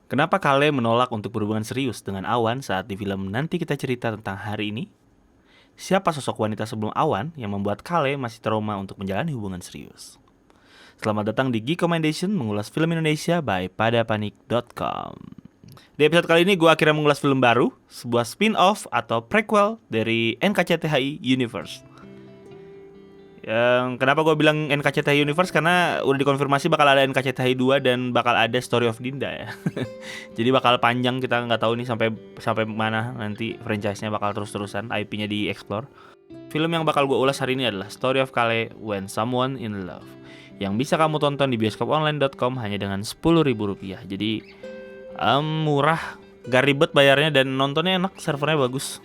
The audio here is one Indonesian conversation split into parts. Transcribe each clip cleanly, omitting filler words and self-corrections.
Kenapa Kale menolak untuk berhubungan serius dengan Awan saat di film Nanti Kita Cerita Tentang Hari Ini? Siapa sosok wanita sebelum Awan yang membuat Kale masih trauma untuk menjalani hubungan serius? Selamat datang di Geek Commendation mengulas film Indonesia by padapanik.com. Di episode kali ini gue akhirnya mengulas film baru, sebuah spin-off atau prequel dari NKCTHI Universe. Kenapa gue bilang NKCTHI Universe? Karena udah dikonfirmasi bakal ada NKCTHI 2 dan bakal ada Story of Dinda ya. Jadi bakal panjang, kita nggak tahu nih sampai mana nanti franchise-nya bakal terus-terusan, IP-nya di-explore. Film yang bakal gue ulas hari ini adalah Story of Kale When Someone in Love, yang bisa kamu tonton di bioskoponline.com hanya dengan Rp10.000. Jadi murah, gak ribet bayarnya, dan nontonnya enak, servernya bagus.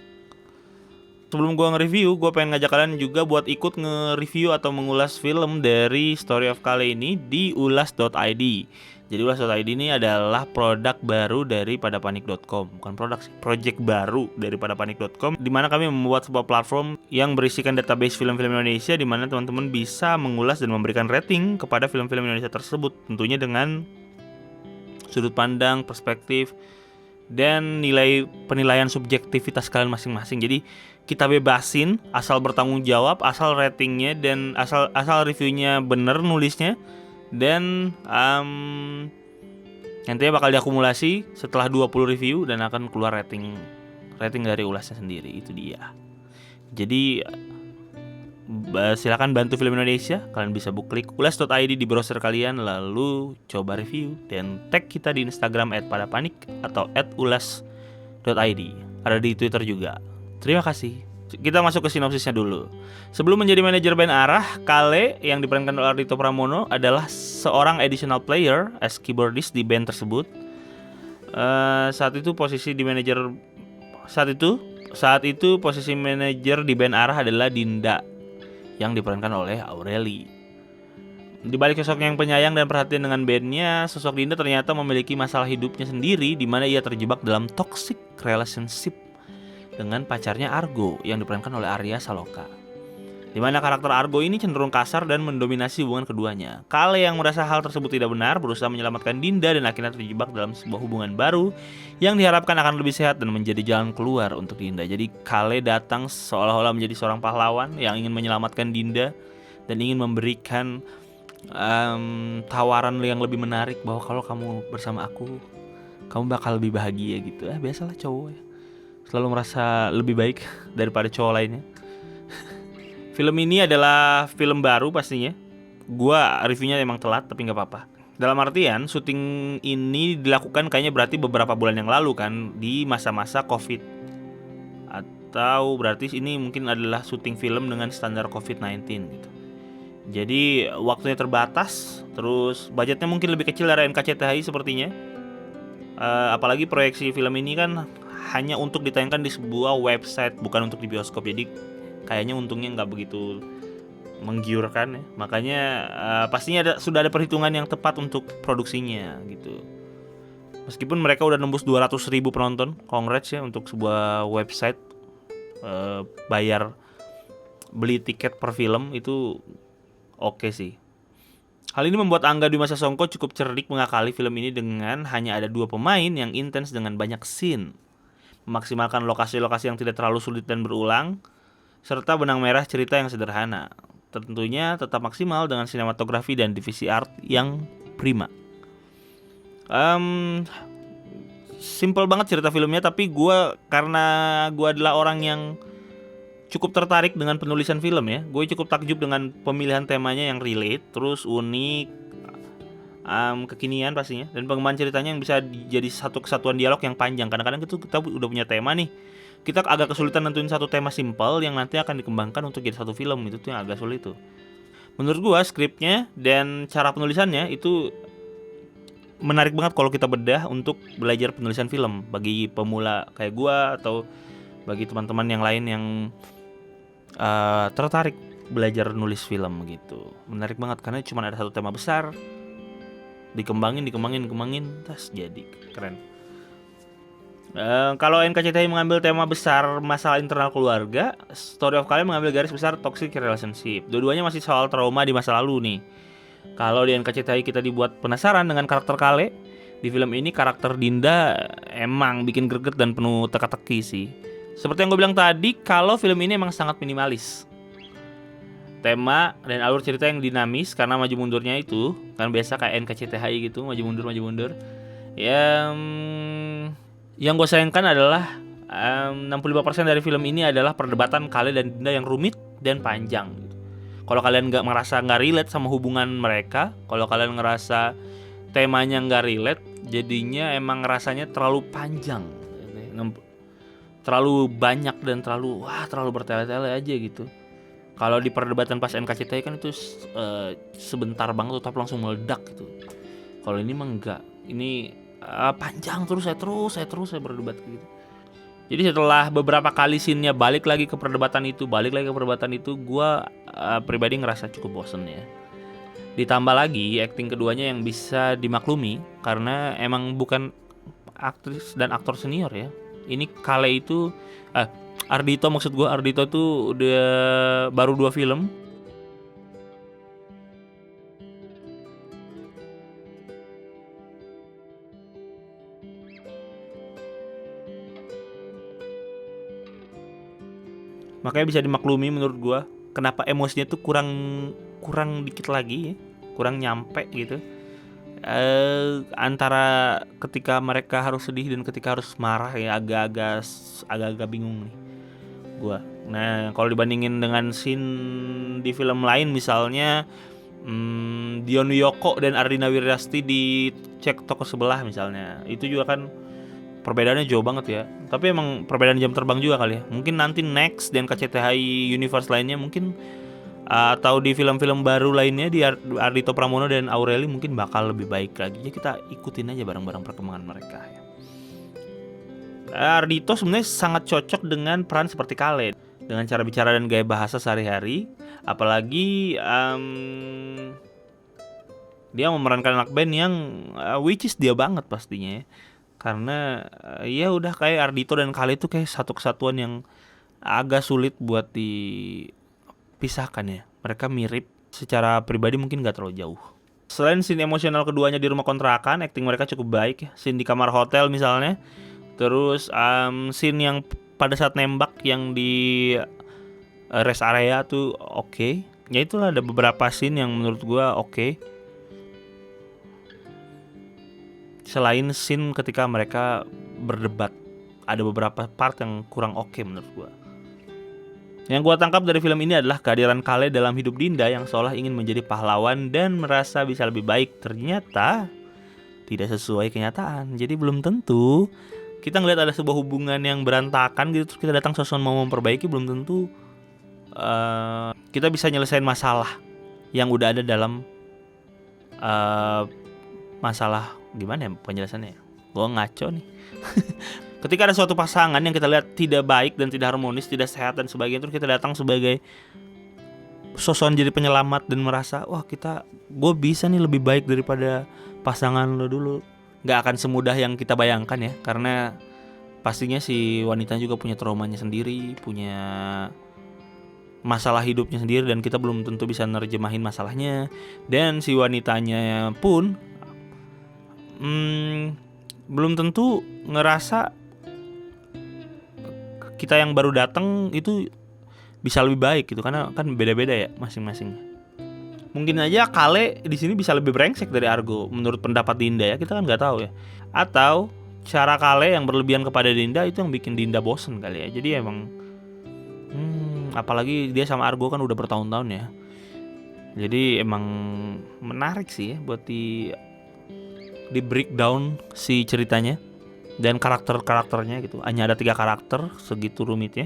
Sebelum gue nge-review, gue pengen ngajak kalian juga buat ikut nge-review atau mengulas film dari Story of Kale ini di ulas.id. Jadi ulas.id ini adalah produk baru dari padapanik.com. Bukan produk sih, project baru dari padapanik.com, di mana kami membuat sebuah platform yang berisikan database film-film Indonesia, di mana teman-teman bisa mengulas dan memberikan rating kepada film-film Indonesia tersebut, tentunya dengan sudut pandang, perspektif, dan nilai penilaian subjektivitas kalian masing-masing. Jadi kita bebasin, asal bertanggung jawab, asal ratingnya dan asal reviewnya bener nulisnya, dan nantinya bakal diakumulasi setelah 20 review dan akan keluar rating dari ulasnya sendiri. Itu dia. Jadi silakan bantu film Indonesia. Kalian bisa klik ulas.id di browser kalian, lalu coba review dan tag kita di Instagram @padapanik atau @ulas.id. Ada di Twitter juga. Terima kasih. Kita masuk ke sinopsisnya dulu. Sebelum menjadi manajer band Arah, Kale yang diperankan oleh Ardhito Pramono adalah seorang additional player as keyboardist di band tersebut. Saat itu posisi manajer di band Arah adalah Dinda yang diperankan oleh Aureli. Di balik sosok yang penyayang dan perhatian dengan bandnya, sosok Dinda ternyata memiliki masalah hidupnya sendiri, di mana ia terjebak dalam toxic relationship dengan pacarnya Argo yang diperankan oleh Arya Saloka. Di mana karakter Argo ini cenderung kasar dan mendominasi hubungan keduanya. Kale yang merasa hal tersebut tidak benar berusaha menyelamatkan Dinda dan akhirnya terjebak dalam sebuah hubungan baru yang diharapkan akan lebih sehat dan menjadi jalan keluar untuk Dinda. Jadi Kale datang seolah-olah menjadi seorang pahlawan yang ingin menyelamatkan Dinda dan ingin memberikan tawaran yang lebih menarik, bahwa kalau kamu bersama aku, kamu bakal lebih bahagia gitu. Biasalah cowok ya, selalu merasa lebih baik daripada cowok lainnya. Film ini adalah film baru pastinya. Gua reviewnya emang telat tapi gak apa-apa. Dalam artian syuting ini dilakukan kayaknya berarti beberapa bulan yang lalu kan, di masa-masa Covid. Atau berarti ini mungkin adalah syuting film dengan standar Covid-19 gitu. Jadi waktunya terbatas, terus budgetnya mungkin lebih kecil dari NKCTHI sepertinya. Apalagi proyeksi film ini kan hanya untuk ditayangkan di sebuah website, bukan untuk di bioskop. Jadi kayaknya untungnya nggak begitu menggiurkan ya. Makanya pastinya sudah ada perhitungan yang tepat untuk produksinya gitu. Meskipun mereka udah nembus 200.000 penonton, congrats ya untuk sebuah website. Bayar beli tiket per film itu oke sih. Hal ini membuat Angga Dwi Masa Songko cukup cerdik mengakali film ini dengan hanya ada 2 pemain yang intens dengan banyak scene, memaksimalkan lokasi-lokasi yang tidak terlalu sulit dan berulang, serta benang merah cerita yang sederhana. Tentunya tetap maksimal dengan sinematografi dan divisi art yang prima. Simple banget cerita filmnya, tapi karena gue adalah orang yang cukup tertarik dengan penulisan film ya. Gue cukup takjub dengan pemilihan temanya yang relate, terus unik, kekinian pastinya, dan pengembangan ceritanya yang bisa jadi satu kesatuan dialog yang panjang. Kadang-kadang kita udah punya tema nih, kita agak kesulitan nentuin satu tema simpel yang nanti akan dikembangkan untuk jadi satu film. Itu tuh yang agak sulit tuh. Menurut gua skripnya dan cara penulisannya itu menarik banget kalau kita bedah untuk belajar penulisan film bagi pemula kayak gua atau bagi teman-teman yang lain yang tertarik belajar nulis film gitu. Menarik banget karena cuma ada satu tema besar, dikembangin, terus jadi keren. Kalau NKCTHI mengambil tema besar masalah internal keluarga, Story of Kale mengambil garis besar toxic relationship. Dua-duanya masih soal trauma di masa lalu nih. Kalau di NKCTHI kita dibuat penasaran dengan karakter Kale, Di film ini karakter Dinda emang bikin greget dan penuh teka-teki sih. Seperti yang gue bilang tadi, kalau film ini emang sangat minimalis. Tema dan alur cerita yang dinamis karena maju mundurnya itu kan biasa kayak NKCTHI gitu, maju mundur. Yang gue sayangkan adalah 65% dari film ini adalah perdebatan Kale dan Dinda yang rumit dan panjang. Kalau kalian nggak relate sama hubungan mereka, kalau kalian ngerasa temanya nggak relate, jadinya emang rasanya terlalu panjang, terlalu banyak dan terlalu bertele-tele aja gitu. Kalau di perdebatan pas NKCTHI kan itu sebentar banget tapi langsung meledak gitu. Kalau ini mah enggak. Ini panjang terus saya berdebat gitu. Jadi setelah beberapa kali scene-nya balik lagi ke perdebatan itu, gue pribadi ngerasa cukup bosen ya. Ditambah lagi acting keduanya yang bisa dimaklumi karena emang bukan aktris dan aktor senior ya. Ini Kale itu Ardhito tuh udah baru 2 film. Makanya bisa dimaklumi menurut gua kenapa emosinya tuh kurang dikit lagi ya, kurang nyampe gitu. Antara ketika mereka harus sedih dan ketika harus marah ya agak bingung nih gua. Nah, kalau dibandingin dengan scene di film lain misalnya Dion Wiyoko dan Ardina Wirasti di Cek Toko Sebelah misalnya, itu juga kan perbedaannya jauh banget ya. Tapi emang perbedaan jam terbang juga kali ya. Mungkin nanti next dan KCTHI universe lainnya mungkin atau di film-film baru lainnya di Ardhito Pramono dan Aureli mungkin bakal lebih baik lagi. Ya kita ikutin aja bareng-bareng perkembangan mereka ya. Ardhito sebenarnya sangat cocok dengan peran seperti Kale, dengan cara bicara dan gaya bahasa sehari-hari. Apalagi dia memerankan anak band yang which is dia banget pastinya ya. Karena ya udah kayak Ardhito dan Kale itu kayak satu kesatuan yang agak sulit buat dipisahkan ya. Mereka mirip secara pribadi mungkin gak terlalu jauh. Selain scene emosional keduanya di rumah kontrakan, acting mereka cukup baik ya. Scene di kamar hotel misalnya. Terus scene yang pada saat nembak yang di rest area tuh oke. Ya itulah ada beberapa scene yang menurut gue oke. Selain scene ketika mereka berdebat, ada beberapa part yang kurang oke menurut gue. Yang gue tangkap dari film ini adalah kehadiran Kale dalam hidup Dinda yang seolah ingin menjadi pahlawan dan merasa bisa lebih baik. Ternyata tidak sesuai kenyataan. Jadi belum tentu kita ngeliat ada sebuah hubungan yang berantakan gitu terus kita datang sosokan mau memperbaiki, belum tentu kita bisa nyelesain masalah yang udah ada dalam masalah. Gimana ya penjelasannya? Gue ngaco nih. Ketika ada suatu pasangan yang kita lihat tidak baik dan tidak harmonis, tidak sehat dan sebagainya, terus kita datang sebagai sosokan jadi penyelamat dan merasa wah gue bisa nih lebih baik daripada pasangan lo dulu. Gak akan semudah yang kita bayangkan ya, karena pastinya si wanita juga punya traumanya sendiri, punya masalah hidupnya sendiri, dan kita belum tentu bisa nerjemahin masalahnya. Dan si wanitanya pun belum tentu ngerasa kita yang baru datang itu bisa lebih baik gitu, karena kan beda-beda ya masing-masing. Mungkin aja Kale di sini bisa lebih brengsek dari Argo menurut pendapat Dinda ya, kita kan nggak tahu ya. Atau cara Kale yang berlebihan kepada Dinda itu yang bikin Dinda bosen kali ya. Jadi emang apalagi dia sama Argo kan udah bertahun-tahun ya. Jadi emang menarik sih ya buat di breakdown si ceritanya dan karakternya gitu. Hanya ada 3 karakter, segitu rumitnya.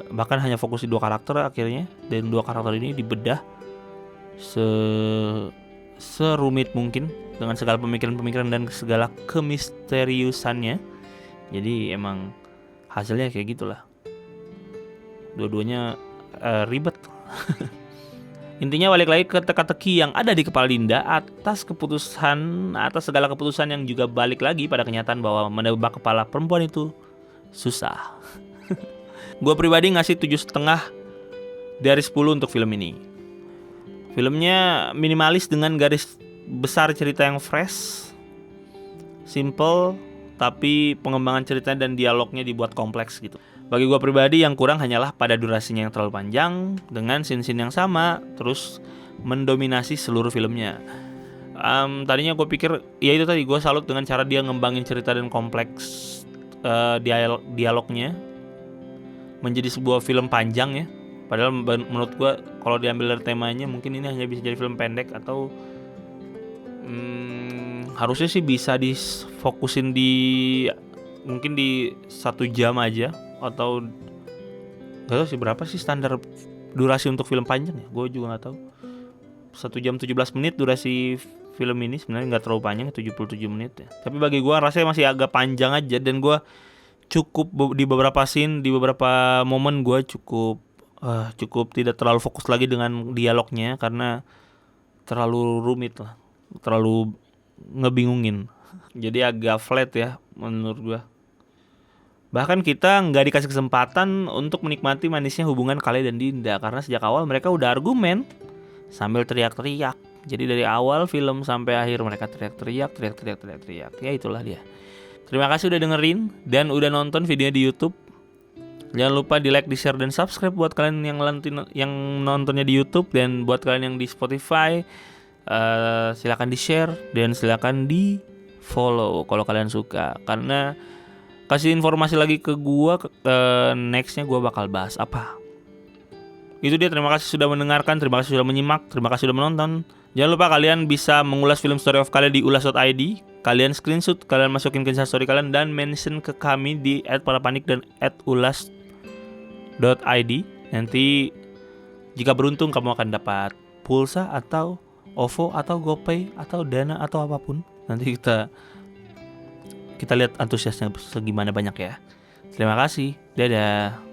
Bahkan hanya fokus di 2 karakter akhirnya, dan 2 karakter ini dibedah serumit mungkin dengan segala pemikiran-pemikiran dan segala kemisteriusannya. Jadi emang hasilnya kayak gitulah. Dua-duanya ribet. Intinya balik lagi ke teka-teki yang ada di kepala Dinda atas segala keputusan yang juga balik lagi pada kenyataan bahwa menebak kepala perempuan itu susah. Gue pribadi ngasih 7,5 dari 10 untuk film ini. Filmnya minimalis dengan garis besar cerita yang fresh, simple, tapi pengembangan ceritanya dan dialognya dibuat kompleks gitu. Bagi gue pribadi yang kurang hanyalah pada durasinya yang terlalu panjang dengan scene-scene yang sama terus mendominasi seluruh filmnya. Tadinya gue pikir ya itu tadi, gue salut dengan cara dia ngembangin cerita dan kompleks dialognya menjadi sebuah film panjang ya. Padahal menurut gue kalau diambil dari temanya mungkin ini hanya bisa jadi film pendek atau harusnya sih bisa difokusin di mungkin di 1 jam aja, atau gak tahu sih berapa sih standar durasi untuk film panjang ya, gue juga gak tahu. 1 jam 17 menit durasi film ini sebenarnya gak terlalu panjang, 77 menit ya. Tapi bagi gue rasanya masih agak panjang aja, dan gue cukup di beberapa scene, di beberapa momen gue cukup tidak terlalu fokus lagi dengan dialognya karena terlalu rumit lah, terlalu ngebingungin. Jadi agak flat ya menurut gue. Bahkan kita nggak dikasih kesempatan untuk menikmati manisnya hubungan Kale dan Dinda karena sejak awal mereka udah argumen sambil teriak-teriak. Jadi dari awal film sampai akhir mereka teriak-teriak. Ya itulah dia. Terima kasih udah dengerin dan udah nonton videonya di YouTube. Jangan lupa di like, di share, dan subscribe buat kalian yang nontonnya di YouTube, dan buat kalian yang di Spotify silakan di share dan silakan di follow kalau kalian suka, karena kasih informasi lagi ke gua nextnya gua bakal bahas apa. Itu dia, terima kasih sudah mendengarkan, terima kasih sudah menyimak, terima kasih sudah menonton. Jangan lupa kalian bisa mengulas film Story of Kale di ulas.id. Kalian screenshot, kalian masukin ke Instastory kalian dan mention ke kami di @parapanik dan @ulas.id. Nanti jika beruntung kamu akan dapat pulsa atau OVO atau GoPay atau Dana atau apapun. Nanti kita lihat antusiasnya segimana banyak ya. Terima kasih. Dadah.